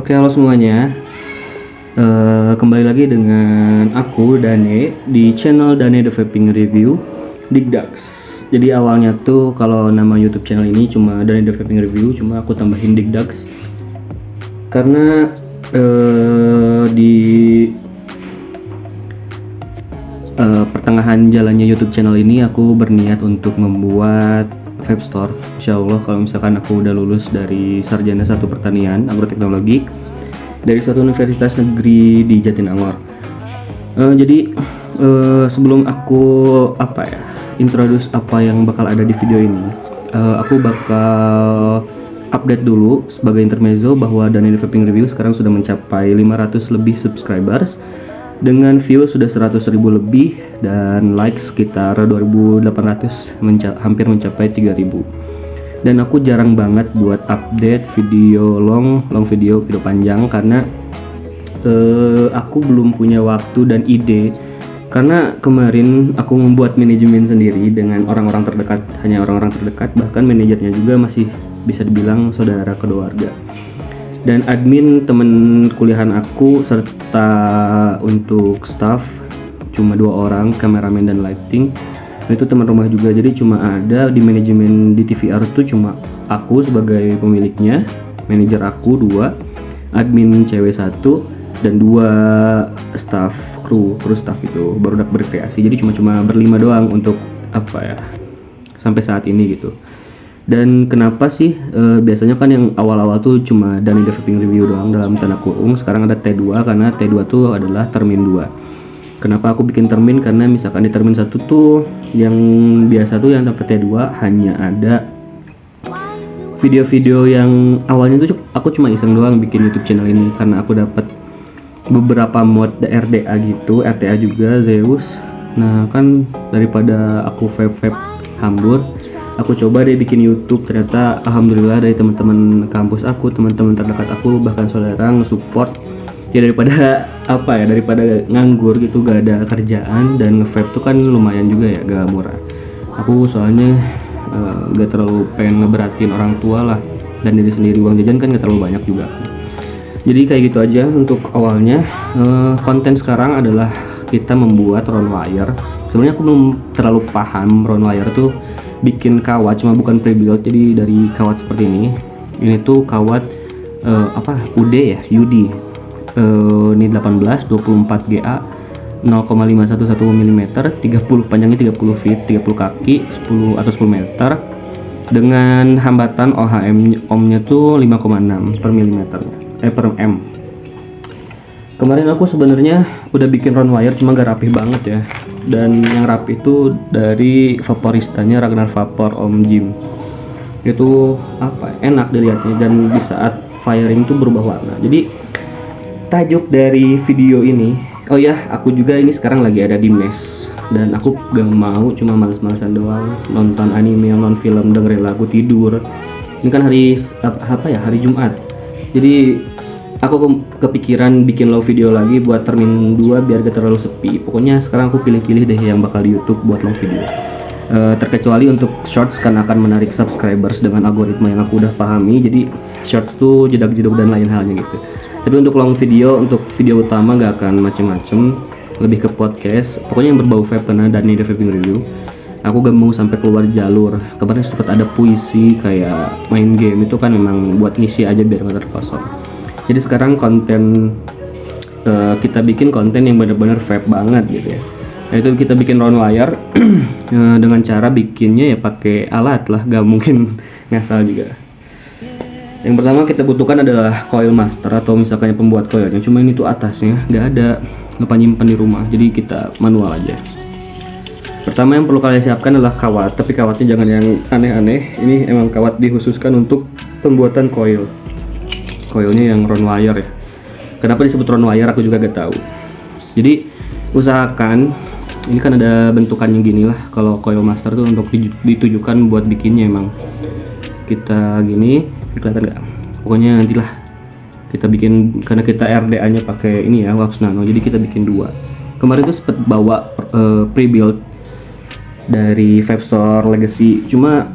Oke, halo semuanya. Kembali lagi dengan aku Dane di channel Dane The Vaping Review Digdax. Jadi awalnya tuh kalau nama YouTube channel ini cuma Dane The Vaping Review, cuma aku tambahin Digdax karena di pertengahan jalannya YouTube channel ini aku berniat untuk membuat vape store. Insya Allah kalau misalkan aku udah lulus dari sarjana 1 pertanian agroteknologi dari suatu universitas negeri di Jatinangor. Jadi sebelum aku introduce apa yang bakal ada di video ini, aku bakal update dulu sebagai intermezzo bahwa Dane The Vaping Review sekarang sudah mencapai 500 lebih subscribers dengan view sudah 100.000 lebih dan like sekitar 2.800, hampir mencapai 3.000. Dan aku jarang banget buat update video long video panjang karena aku belum punya waktu dan ide, karena kemarin aku membuat manajemen sendiri dengan orang-orang terdekat, hanya orang-orang terdekat, bahkan manajernya juga masih bisa dibilang saudara keluarga. Dan admin temen kuliahan aku serta untuk staff cuma 2 orang, kameramen dan lighting, itu teman rumah juga. Jadi cuma ada di manajemen di TVR tuh cuma aku sebagai pemiliknya, manajer aku 2, admin cewek 1, dan 2 staff kru staff itu baru berkreasi. Jadi cuma berlima doang untuk sampai saat ini gitu. Dan kenapa sih biasanya kan yang awal-awal tuh cuma Dane The Vaping Review doang dalam tanda kurung, sekarang ada T2 karena T2 tuh adalah termin 2. Kenapa aku bikin termin? Karena misalkan di termin 1 tuh yang biasa tuh yang dapat T2 hanya ada video-video yang awalnya tuh aku cuma iseng doang bikin YouTube channel ini karena aku dapat beberapa mod RDA gitu, RTA juga, Zeus. Nah kan daripada aku vape hambur, aku coba deh bikin YouTube. Ternyata alhamdulillah dari teman-teman kampus aku, teman-teman terdekat aku, bahkan saudara nge-support. Ya daripada daripada nganggur gitu, gak ada kerjaan, dan nge-vape tuh kan lumayan juga ya, gak murah. Aku soalnya gak terlalu pengen ngeberatin orang tua lah, dan diri sendiri, uang jajan kan gak terlalu banyak juga. Jadi kayak gitu aja untuk awalnya. Konten sekarang adalah kita membuat round wire. Sebenarnya aku belum terlalu paham round wire tuh bikin kawat, cuma bukan pre-build. Jadi dari kawat seperti ini tuh kawat UD ya, UD. Ini 18 24 GA 0,511 mm, 30 panjangnya 30 feet, 30 kaki, 10 atau 10 meter dengan hambatan ohmnya tuh 5,6 per milimeter per m. Kemarin aku sebenarnya udah bikin round wire cuma gak rapih banget ya, dan yang rapi itu dari vaporistanya Ragnar Vapor Om Jim. Itu enak dilihatnya, dan di saat firing tuh berubah warna. Jadi tajuk dari video ini, aku juga ini sekarang lagi ada di mes, dan aku gak mau cuma males-malesan doang nonton anime, nonton film, dengerin lagu, tidur. Ini kan hari Jumat. Jadi aku kepikiran bikin low video lagi buat termin 2 biar gak terlalu sepi. Pokoknya sekarang aku pilih-pilih deh yang bakal di YouTube buat low video. Terkecuali untuk shorts karena akan menarik subscribers dengan algoritma yang aku udah pahami. Jadi shorts tuh jedak-jeduk dan lain halnya gitu. Tapi untuk long video, untuk video utama gak akan macem-macem, lebih ke podcast. Pokoknya yang berbau vape karena Dane The Vaping Review. Aku gak mau sampai keluar jalur. Kemarin sempat ada puisi kayak main game, itu kan memang buat ngisi aja biar gak terkosong. Jadi sekarang konten kita bikin konten yang benar-benar vape banget gitu ya. Yaitu kita bikin round wire dengan cara bikinnya ya pakai alat lah, gak mungkin ngasal juga. Yang pertama kita butuhkan adalah coil master atau misalkan pembuat coilnya. Cuma ini tuh atasnya gak ada, lupa nyimpen di rumah, jadi kita manual aja. Pertama yang perlu kalian siapkan adalah kawat, tapi kawatnya jangan yang aneh-aneh. Ini emang kawat dikhususkan untuk pembuatan coil. Coilnya yang round wire ya. Kenapa disebut round wire aku juga gak tahu. Jadi usahakan, ini kan ada bentukannya gini lah. Kalau coil master tuh untuk ditujukan buat bikinnya, emang kita gini, kelihatan nggak? Pokoknya nantilah kita bikin, karena kita RDA nya pakai ini ya, Waves Nano, jadi kita bikin 2. Kemarin tuh sempet bawa pre-build dari Vape Store Legacy. Cuma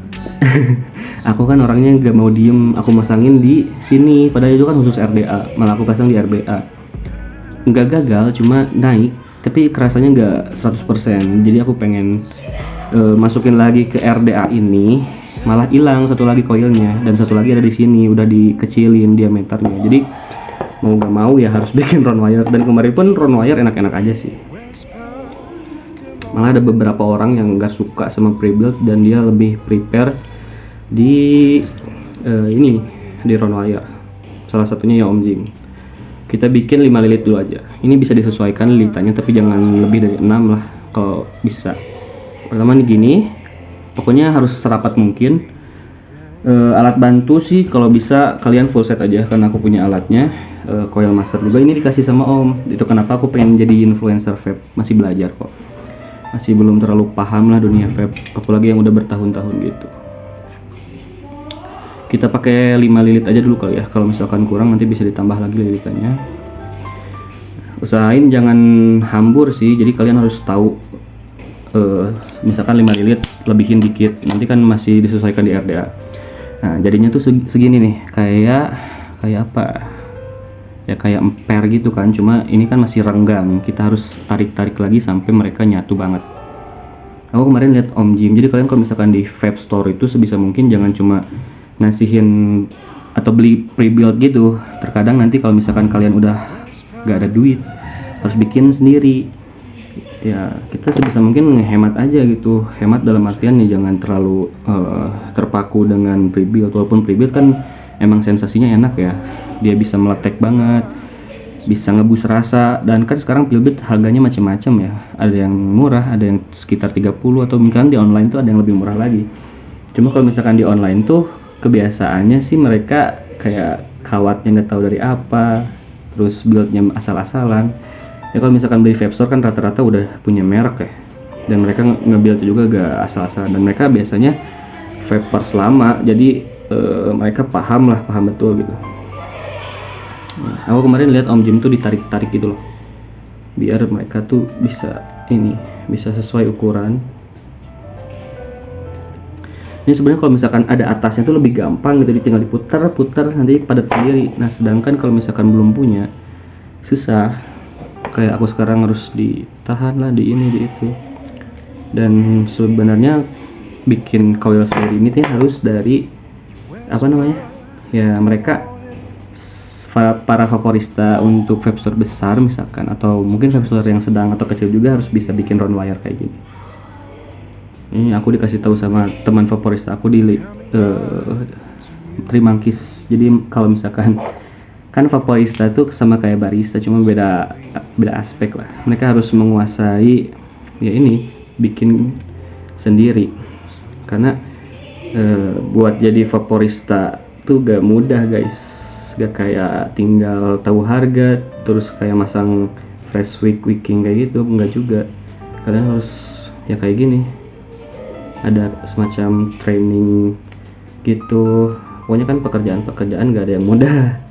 aku kan orangnya nggak mau diem, aku masangin di sini, padahal itu kan khusus RDA, malah aku pasang di RBA. Nggak gagal, cuma naik, tapi kerasanya nggak 100%. Jadi aku pengen masukin lagi ke RDA ini, malah hilang satu lagi koilnya, dan satu lagi ada di sini, udah dikecilin diameternya. Jadi mau nggak mau ya harus bikin round wire, dan kemarin pun round wire enak-enak aja sih. Malah ada beberapa orang yang nggak suka sama pre-build dan dia lebih prepare di ini, di round wire. Salah satunya ya Om Jim. Kita bikin 5 lilit dulu aja. Ini bisa disesuaikan lilitannya, tapi jangan lebih dari 6 lah kalau bisa. Pertama nih gini, pokoknya harus serapat mungkin. Alat bantu sih kalau bisa kalian full set aja, karena aku punya alatnya. Coil master juga ini dikasih sama Om. Itu kenapa aku pengen jadi influencer vape, masih belajar kok. Masih belum terlalu paham lah dunia vape, apalagi yang udah bertahun-tahun gitu. Kita pakai 5 lilit aja dulu kali ya, kalau misalkan kurang nanti bisa ditambah lagi lilitannya. Usahain jangan hambur sih, jadi kalian harus tahu misalkan 5 lilit lebihin dikit, nanti kan masih disesuaikan di RDA. Nah jadinya tuh segini nih, kayak apa ya, kayak emper gitu kan, cuma ini kan masih renggang, kita harus tarik-tarik lagi sampai mereka nyatu banget. Aku kemarin lihat Om Jim, jadi kalian kalau misalkan di Vape Store itu sebisa mungkin jangan cuma ngasihin atau beli pre-build gitu. Terkadang nanti kalau misalkan kalian udah gak ada duit, harus bikin sendiri. Ya kita sebisa mungkin ngehemat aja gitu. Hemat dalam artian ya jangan terlalu terpaku dengan pre-build. Walaupun pre-build kan emang sensasinya enak ya, dia bisa meletek banget, bisa ngebus rasa. Dan kan sekarang pre-build harganya macam-macam ya, ada yang murah, ada yang sekitar 30, atau mungkin di online tuh ada yang lebih murah lagi. Cuma kalau misalkan di online tuh kebiasaannya sih mereka kayak kawatnya nggak tahu dari apa, terus buildnya asal-asalan. Ya kalau misalkan beli vape store kan rata-rata udah punya merek ya, dan mereka nge-build juga gak asal-asalan, dan mereka biasanya vapers lama, jadi mereka paham betul gitu. Aku kemarin lihat Om Jim tuh ditarik-tarik gitu loh, biar mereka tuh bisa sesuai ukuran. Ini sebenarnya kalau misalkan ada atasnya tuh lebih gampang gitu, tinggal diputar nanti padat sendiri. Nah sedangkan kalau misalkan belum punya, susah. Kayak aku sekarang harus ditahan lah di ini di itu. Dan sebenarnya bikin coil sendiri ini harus dari apa namanya ya, mereka para favorista untuk vape store besar misalkan, atau mungkin vape store yang sedang atau kecil juga harus bisa bikin round wire kayak gini. Ini aku dikasih tahu sama teman favorista aku di Trimangkis. Jadi kalau misalkan kan favorista tuh sama kayak barista, cuma beda aspek lah. Mereka harus menguasai ya ini, bikin sendiri. Karena buat jadi favorista tuh gak mudah guys, gak kayak tinggal tahu harga terus kayak masang fresh wicking kayak gitu, enggak juga. Kalian harus ya kayak gini, ada semacam training gitu. Pokoknya kan pekerjaan gak ada yang mudah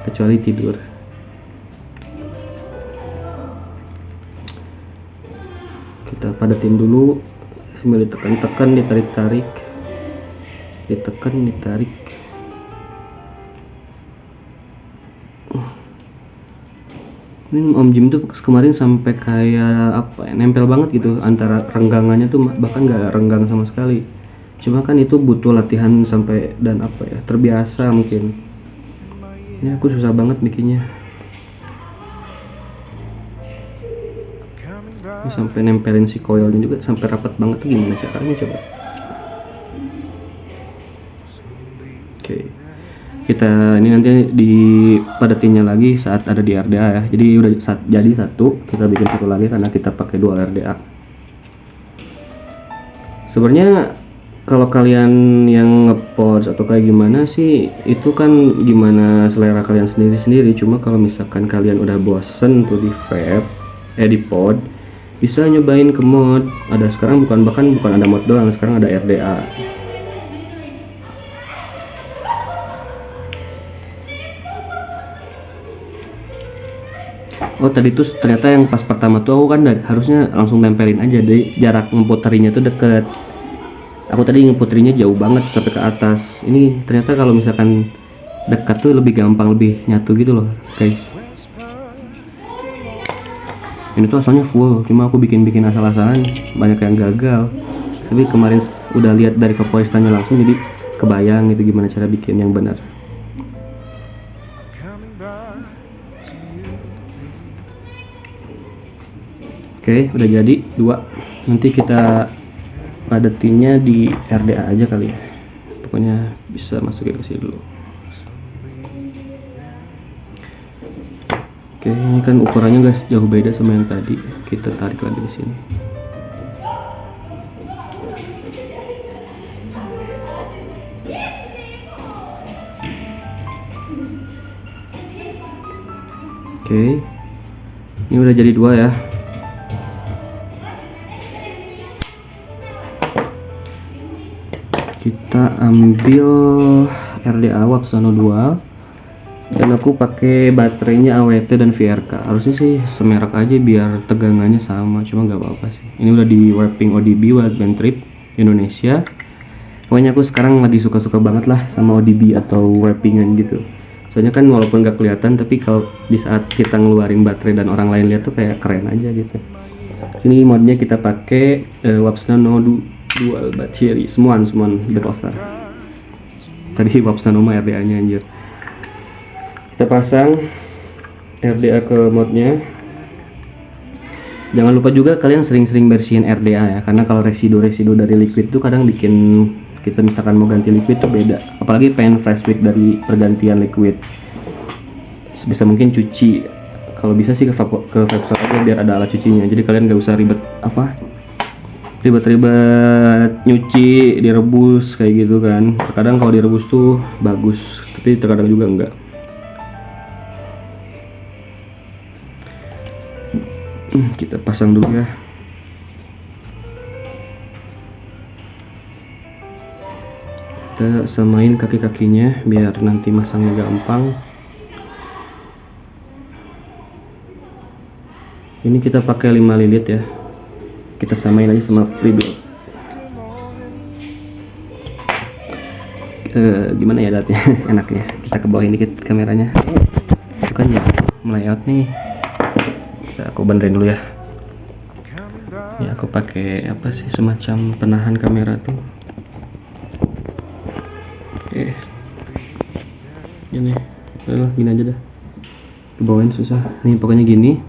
kecuali tidur. Kita padatin dulu sambil ditekan-tekan, ditarik-tarik, ditarik. Ini Om Jim tuh kemarin sampai kayak apa ya, nempel banget gitu antara renggangannya tuh, bahkan nggak renggang sama sekali. Cuma kan itu butuh latihan sampai dan apa ya, terbiasa mungkin. Ini aku susah banget bikinnya. Ini sampai nempelin si coilnya juga sampai rapat banget tuh, gimana caranya coba? Oke. Kita ini nanti dipadatinnya lagi saat ada di RDA ya. Jadi udah jadi satu, kita bikin satu lagi karena kita pakai dual RDA. Sebenarnya kalau kalian yang ngepods atau kayak gimana sih, itu kan gimana selera kalian sendiri-sendiri. Cuma kalau misalkan kalian udah bosen tuh di vape, di pod, bisa nyobain ke mod. Ada sekarang bukan ada mod doang, sekarang ada RDA. Oh tadi tuh ternyata yang pas pertama tuh aku kan harusnya langsung tempelin aja, deh jarak ngeputerinya tuh deket. Aku tadi ngeputerinya jauh banget sampai ke atas. Ini ternyata kalau misalkan dekat tuh lebih gampang, lebih nyatu gitu loh guys. Ini tuh asalnya full, cuma aku bikin asal-asalan, banyak yang gagal. Tapi kemarin udah lihat dari vaporistanya langsung, jadi kebayang gitu gimana cara bikin yang benar. Oke, udah jadi 2. Nanti kita padetinnya di RDA aja kali ya. Pokoknya bisa masukin ke sini dulu. Oke, ini kan ukurannya guys jauh beda sama yang tadi. Kita tarik lagi di sini. Oke, ini udah jadi 2 ya. Kita ambil RDA Wapsano Dual dan aku pakai baterainya AWT dan VRK. Harusnya sih semerek aja biar tegangannya sama, cuma nggak apa-apa sih. Ini udah di wrapping ODB Wild Band Trip Indonesia. Pokoknya aku sekarang lagi suka-suka banget lah sama ODB atau wrappingan gitu. Soalnya kan walaupun nggak kelihatan, tapi kalau di saat kita ngeluarin baterai dan orang lain lihat tuh kayak keren aja gitu. Sini modnya kita pakai Wapsano Dual battery, semuan Battlestar. Tadi Wapsano mah RDA nya anjir. Kita pasang RDA ke modnya. Jangan lupa juga kalian sering-sering bersihin RDA ya, karena kalau residu dari liquid tuh kadang bikin kita misalkan mau ganti liquid tuh beda. Apalagi pengen fresh week dari pergantian liquid, sebisa mungkin cuci. Kalau bisa sih ke vape store aja biar ada alat cucinya, jadi kalian gak usah ribet nyuci, direbus kayak gitu kan. Terkadang kalau direbus tuh bagus, tapi terkadang juga enggak. Kita pasang dulu ya. Kita samain kaki-kakinya biar nanti masangnya gampang. Ini kita pakai 5 lilit ya. Kita samain aja sama rebuild. Gimana ya datnya enaknya. Kita ke bawahin dikit kameranya. Itu kan ya melayout nih. Aku benerin dulu ya. Ya aku pakai apa sih, semacam penahan kamera tuh. Oke. Gini. Gini aja dah. Kebawain susah. Nih pokoknya gini.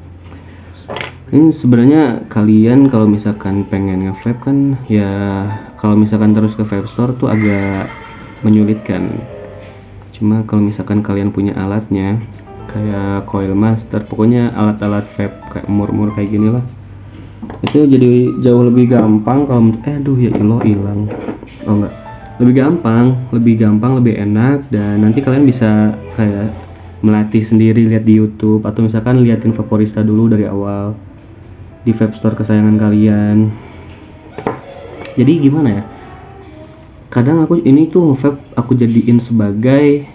Ini sebenarnya kalian kalau misalkan pengen nge-vape kan ya, kalau misalkan terus ke vape store tuh agak menyulitkan. Cuma kalau misalkan kalian punya alatnya kayak coil master, pokoknya alat-alat vape kayak mur-mur kayak gini lah, itu jadi jauh lebih gampang. Kalau ya Allah hilang. Oh enggak, lebih gampang, lebih enak, dan nanti kalian bisa kayak melatih sendiri, lihat di YouTube atau misalkan liatin vaporista dulu dari awal di vape store kesayangan kalian. Jadi gimana ya, kadang aku ini tuh vape aku jadiin sebagai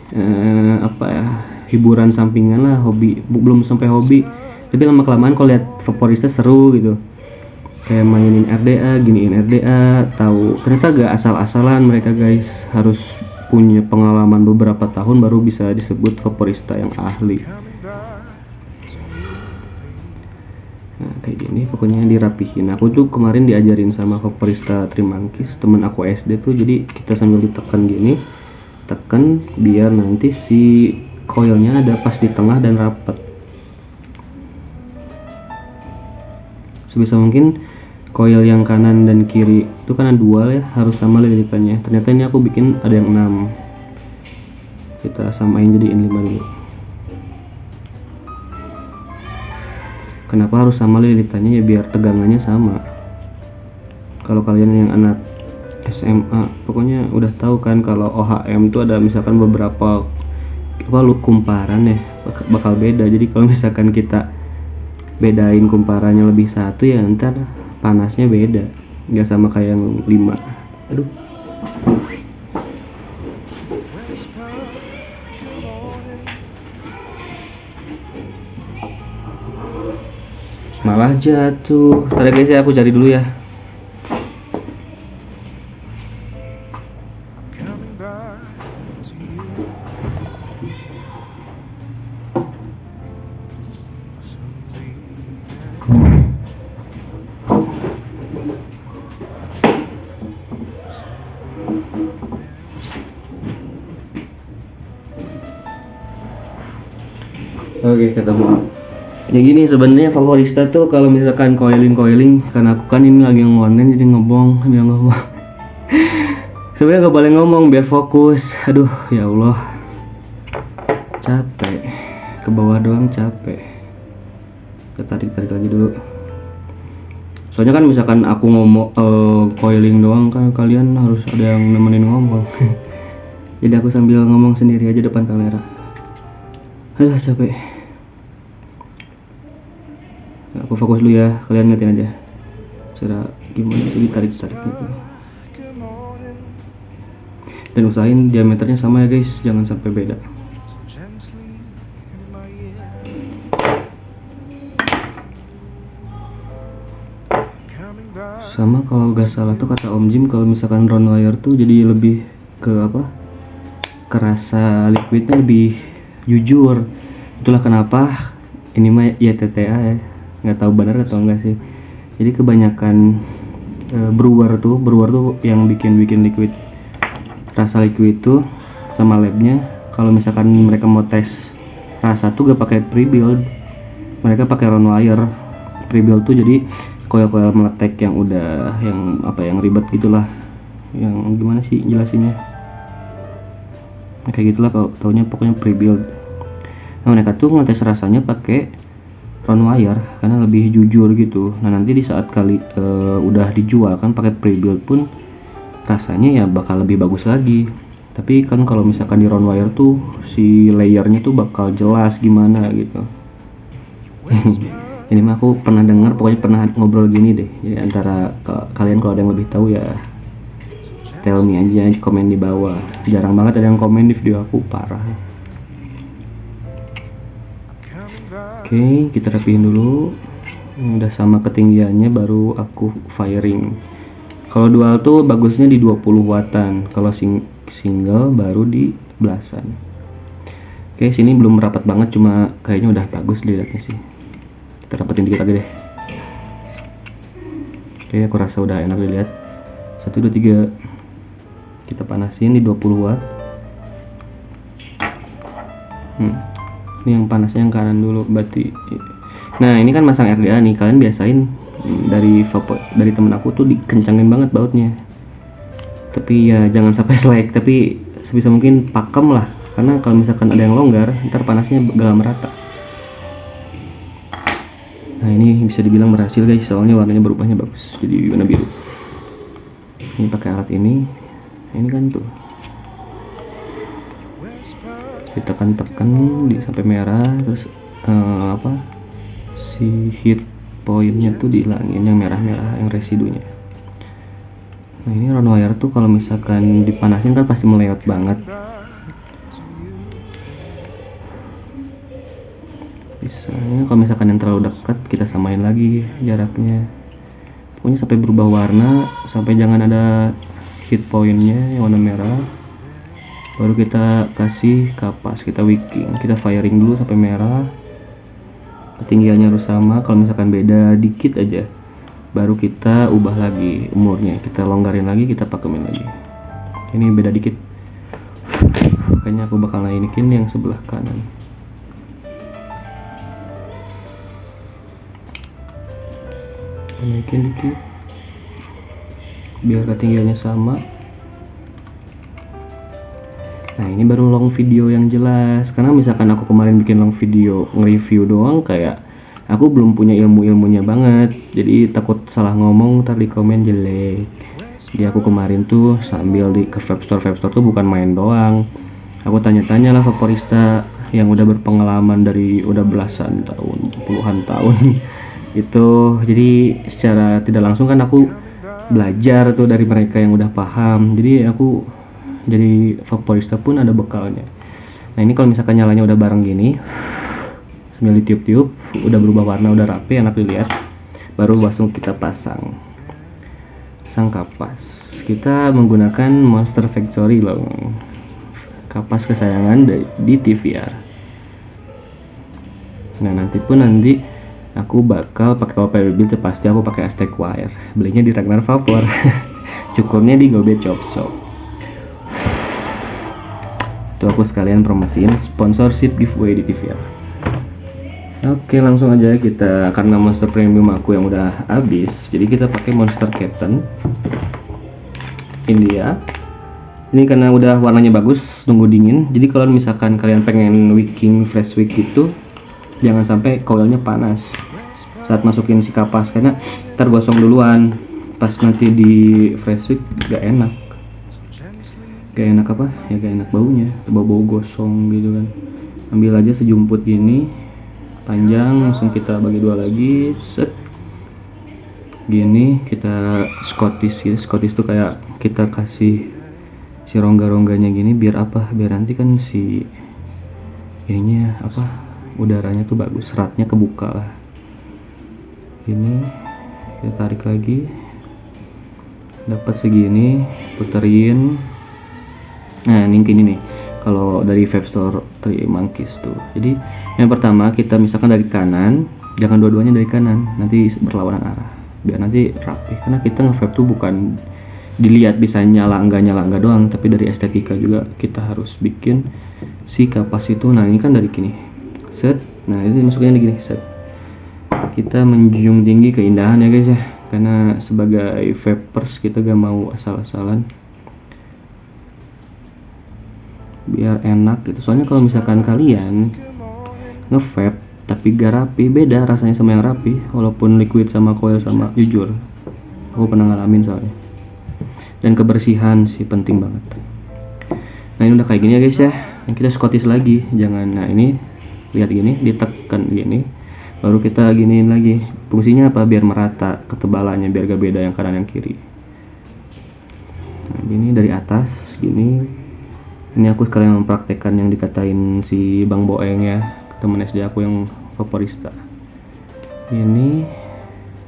hiburan sampingan lah, hobi. Belum sampai hobi, tapi lama kelamaan kalau lihat vaporista seru gitu, kayak mainin RDA, giniin RDA, tahu ternyata gak asal-asalan mereka guys, harus punya pengalaman beberapa tahun baru bisa disebut vaporista yang ahli. Nah kayak gini pokoknya dirapihin. Aku tuh kemarin diajarin sama vaporista Trimangkis, temen aku SD tuh, jadi kita sambil ditekan gini, tekan biar nanti si coilnya ada pas di tengah dan rapat. Sebisa mungkin coil yang kanan dan kiri itu kanan dual ya, harus sama lilitannya. Ternyata ini aku bikin ada yang 6. Kita samain jadiin 5 dulu. Kenapa harus sama lilitannya ya, biar tegangannya sama. Kalau kalian yang anak SMA pokoknya udah tahu kan, kalau OHM tuh ada misalkan beberapa kumparan ya, bakal beda. Jadi kalau misalkan kita bedain kumparannya lebih satu ya, ntar panasnya beda, nggak sama kayak yang 5. Aduh. Malah jatuh. Ntar ya guys ya, aku cari dulu ya. Oke, ketemu. Ya gini, sebenarnya Favorista tuh kalau misalkan coiling karena aku kan ini lagi ngonen jadi ngebong dia ngomong. Sebenarnya gak boleh ngomong biar fokus. Aduh, ya Allah. Capek. Ke bawah doang capek. Tarik lagi dulu. Soalnya kan misalkan aku ngomong coiling doang kan kalian harus ada yang nemenin ngomong. Jadi aku sambil ngomong sendiri aja depan kamera. Aduh, capek. Aku fokus dulu ya, kalian ngatin aja cara gimana sih ditarik gitu. Dan usahain diameternya sama ya guys, jangan sampai beda. Sama kalau gak salah tuh kata Om Jim, kalau misalkan round wire tuh jadi lebih ke apa, kerasa liquidnya lebih jujur. Itulah kenapa ini mah YTTA ya, nggak tahu benar atau enggak sih. Jadi kebanyakan brewer tuh yang bikin liquid, rasa liquid tuh sama labnya. Kalau misalkan mereka mau tes rasa tuh gak pakai pre-build, mereka pakai round wire. Pre-build tuh jadi koil-koil meletek yang udah yang ribet gitulah, yang gimana sih jelasinnya, kayak gitulah kalau taunya pokoknya pre-build. Nah mereka tuh ngetes rasanya pakai round wire karena lebih jujur gitu. Nah nanti di saat udah dijual kan pakai pre-build pun rasanya ya bakal lebih bagus lagi. Tapi kan kalau misalkan di round wire tuh si layernya tuh bakal jelas gimana gitu. Ini mah aku pernah dengar, pokoknya pernah ngobrol gini deh. Jadi antara kalian kalau ada yang lebih tahu ya tell me aja, komen di bawah. Jarang banget ada yang komen di video aku, parah. Oke, kita rapihin dulu. Udah sama ketinggiannya baru aku firing. Kalau dual tuh bagusnya di 20 wattan. Kalau single baru di belasan. Oke, sini belum rapat banget, cuma kayaknya udah bagus dilihatnya sih. Kita rapetin dikit lagi deh. Oke, aku rasa udah enak dilihat. 1, 2, 3. Kita panasin di 20 watt. Ini yang panasnya yang kanan dulu berarti. Nah ini kan masang RDA nih, kalian biasain dari temen aku tuh dikencangin banget bautnya. Tapi ya jangan sampai slack, tapi sebisa mungkin pakem lah, karena kalau misalkan ada yang longgar ntar panasnya gak merata. Nah ini bisa dibilang berhasil guys, soalnya warnanya berubahnya bagus jadi warna biru. Ini pakai alat ini kan tuh ditekan sampai merah, terus si heat pointnya tuh dihilangin, yang merah-merah yang residunya. Nah ini round wire tuh kalau misalkan dipanasin kan pasti melewat banget. Misalnya kalau misalkan yang terlalu dekat kita samain lagi jaraknya, pokoknya sampai berubah warna, sampai jangan ada heat pointnya yang warna merah. Baru kita kasih kapas, kita wicking, kita firing dulu sampai merah. Ketinggiannya harus sama, kalau misalkan beda dikit aja baru kita ubah lagi umurnya, kita longgarin lagi, kita pakemin lagi. Ini beda dikit, kayaknya aku bakal naik-naikin yang sebelah kanan. Naikin dikit biar ketinggiannya sama. Nah ini baru long video yang jelas, karena misalkan aku kemarin bikin long video nge-review doang, kayak aku belum punya ilmunya banget, jadi takut salah ngomong ntar di komen jelek. Jadi aku kemarin tuh sambil ke vape store tuh bukan main doang, aku tanya-tanya lah vaporista yang udah berpengalaman dari udah belasan tahun, puluhan tahun gitu. Jadi secara tidak langsung kan aku belajar tuh dari mereka yang udah paham, jadi aku jadi vaporista pun ada bekalnya. Nah ini kalau misalkan nyalanya udah bareng gini, sambil ditiup-tiup, udah berubah warna, udah rapi, enak dilihat, baru langsung kita pasang sang kapas. Kita menggunakan Monster Factory loh, kapas kesayangan di TVR. Nah nanti aku bakal pakai OPL build, pasti aku pakai Aztec Wire, belinya di Ragnar Vapor. Cukupnya di Gobe Chop Shop. Tuh aku sekalian promosiin sponsorship giveaway di TVR. Oke, langsung aja kita, karena monster premium aku yang udah habis, jadi kita pakai monster kitten India. Ini karena udah warnanya bagus, tunggu dingin. Jadi kalau misalkan kalian pengen wicking fresh wick gitu, jangan sampai coilnya panas saat masukin si kapas, karena ntar gosong duluan. Pas nanti di fresh wick gak enak apa ya, gak enak baunya, bau gosong gitu kan. Ambil aja sejumput gini panjang, langsung kita bagi dua lagi, set gini. Kita Scottish gitu. Scottish tuh kayak kita kasih si rongga-rongganya gini, biar apa, biar nanti kan si ininya apa, udaranya tuh bagus, seratnya kebuka lah. Ini kita tarik lagi, dapat segini, puterin. Nah ini gini nih, kalau dari Vape Store 3 Monkeys tuh. Jadi yang pertama kita misalkan dari kanan, jangan dua-duanya dari kanan, nanti berlawanan arah, biar nanti rapi. Karena kita nge-vape tuh bukan dilihat bisa nyala enggak doang, tapi dari estetika juga kita harus bikin si kapas itu. Nah ini kan dari gini, set. Nah ini masuknya gini, set. Kita menjunjung tinggi keindahan ya guys ya, karena sebagai vapers kita gak mau asal-asalan, biar enak gitu. Soalnya kalau misalkan kalian nge-vape tapi gak rapi, beda rasanya sama yang rapi, walaupun liquid sama coil sama. Jujur aku pernah ngalamin soalnya. Dan kebersihan sih penting banget. Nah ini udah kayak gini ya guys ya. Nah, kita Scottish lagi, jangan. Nah ini lihat gini, ditekan gini, baru kita giniin lagi. Fungsinya apa? Biar merata ketebalannya, biar gak beda yang kanan yang kiri. Nah gini dari atas gini. Ini aku sekalian mempraktekkan yang dikatain si Bang Boeng ya, temen SD aku yang vaporista. Ini,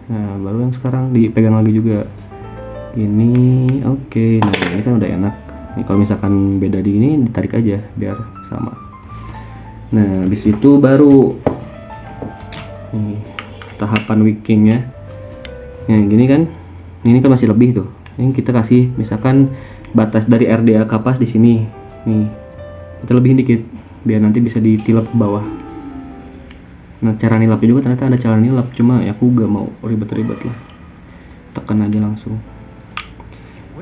nah baru yang sekarang dipegang lagi juga. Ini oke. Nah ini kan udah enak. Ini kalau misalkan beda di ini, ditarik aja biar sama. Nah habis itu baru nih tahapan wickingnya. Nah gini kan, ini kan masih lebih tuh. Ini kita kasih misalkan batas dari RDA kapas di sini. Nih kita lebihin dikit biar nanti bisa ditilap ke bawah. Nah cara nilapnya juga ternyata ada cara nilap, cuma ya aku gak mau ribet-ribet lah, tekan aja langsung.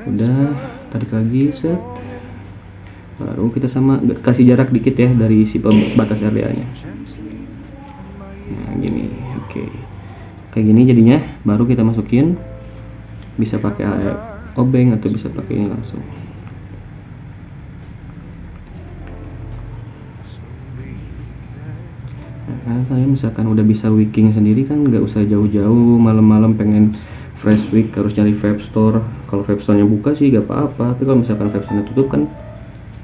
Udah tarik lagi, set. Baru kita sama kasih jarak dikit ya dari si batas RDA nya. Nah gini, oke. Kayak gini jadinya. Baru kita masukin, bisa pakai obeng atau bisa pakai ini langsung. Nah, kalian misalkan udah bisa wicking sendiri kan nggak usah jauh-jauh malam-malam pengen fresh wick harus cari vape store. Kalau vape store-nya buka sih gak apa-apa, tapi kalau misalkan vape store-nya tutup kan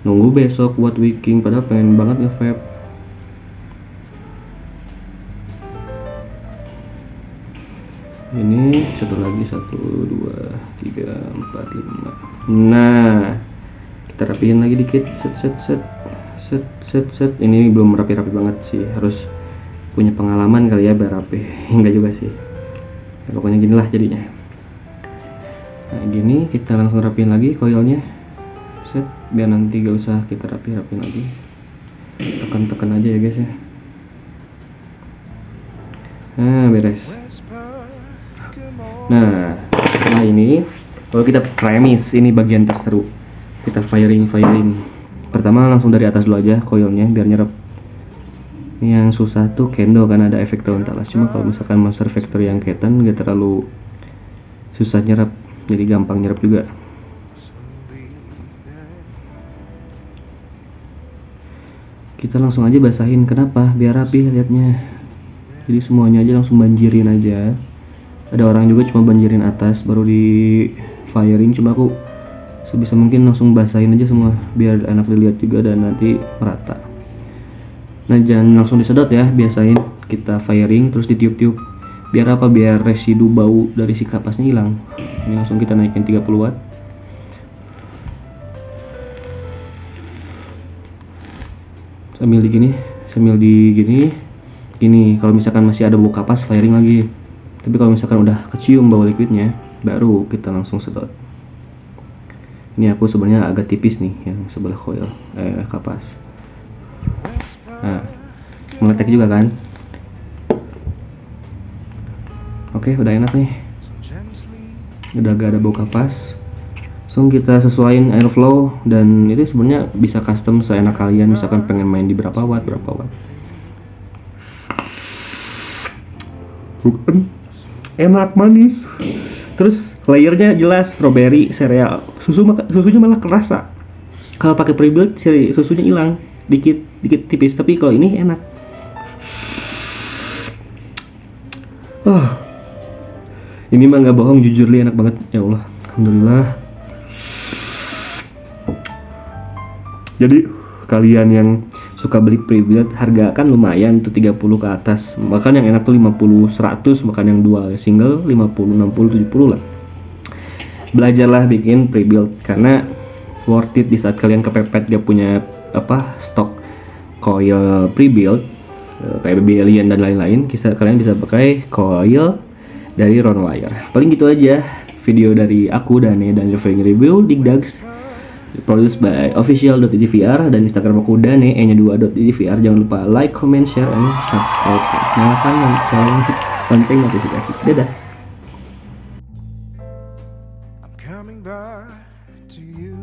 nunggu besok buat wicking, padahal pengen banget nge-vape. Ini satu lagi, 1, 2, 3, 4, 5. Nah kita rapiin lagi dikit, set. Ini belum rapi-rapi banget sih, harus punya pengalaman kali ya biar rapi. Enggak juga sih ya, pokoknya ginilah jadinya. Nah gini kita langsung rapiin lagi coilnya, set, biar nanti gak usah kita rapiin lagi. Tekan aja ya guys ya. Nah beres. Nah setelah ini kalau kita premis, ini bagian terseru, kita firing. Pertama langsung dari atas dulu aja coilnya biar nyerap. Ini yang susah tuh kendo karena ada efek daun talas. Cuma kalau misalkan Monster Factory yang keten gak terlalu susah nyerap, jadi gampang nyerap juga. Kita langsung aja basahin, kenapa? Biar rapi liatnya. Jadi semuanya aja langsung banjirin aja. Ada orang juga cuma banjirin atas baru di firing, cuma aku sebisa mungkin langsung basahin aja semua biar enak dilihat juga dan nanti merata. Nah jangan langsung disedot ya, biasain kita firing terus ditiup-tiup. Biar apa? Biar residu bau dari si kapasnya hilang. Ini langsung kita naikin 30 watt. Sambil gini, kalau misalkan masih ada bau kapas firing lagi. Tapi kalau misalkan udah kecium bau liquidnya, baru kita langsung sedot. Ini aku sebenarnya agak tipis nih yang sebelah coil kapas. Nah, meletek juga kan? Oke, udah enak nih. Udah gak ada bau kapas. Langsung kita sesuaiin airflow, dan itu sebenarnya bisa custom seenak kalian, misalkan pengen main di berapa watt. Enak, manis. Terus layernya jelas strawberry sereal. Susunya malah kerasa. Kalau pakai pre-built susunya hilang, dikit tipis, tapi kalau ini enak. Ini mah nggak bohong, jujur li enak banget. Ya Allah, alhamdulillah. Jadi kalian yang suka beli pre-built, harga kan lumayan tuh 30 ke atas. Bahkan yang enak tuh 50, 100, bahkan yang dual single 50, 60, 70 lah. Belajarlah bikin pre-built karena worth it di saat kalian kepepet gak punya stok coil pre-built kayak Baby Alien dan lain-lain. Kalian bisa pakai coil dari Ronwire. Paling gitu aja video dari aku Dane dan Reviewing Review Digdags, produced by official.itvr, dan Instagram aku Dane enya2.itvr. Jangan lupa like, comment, share, and subscribe. Nyalakan lonceng notifikasi. Dadah. I'm coming back to you.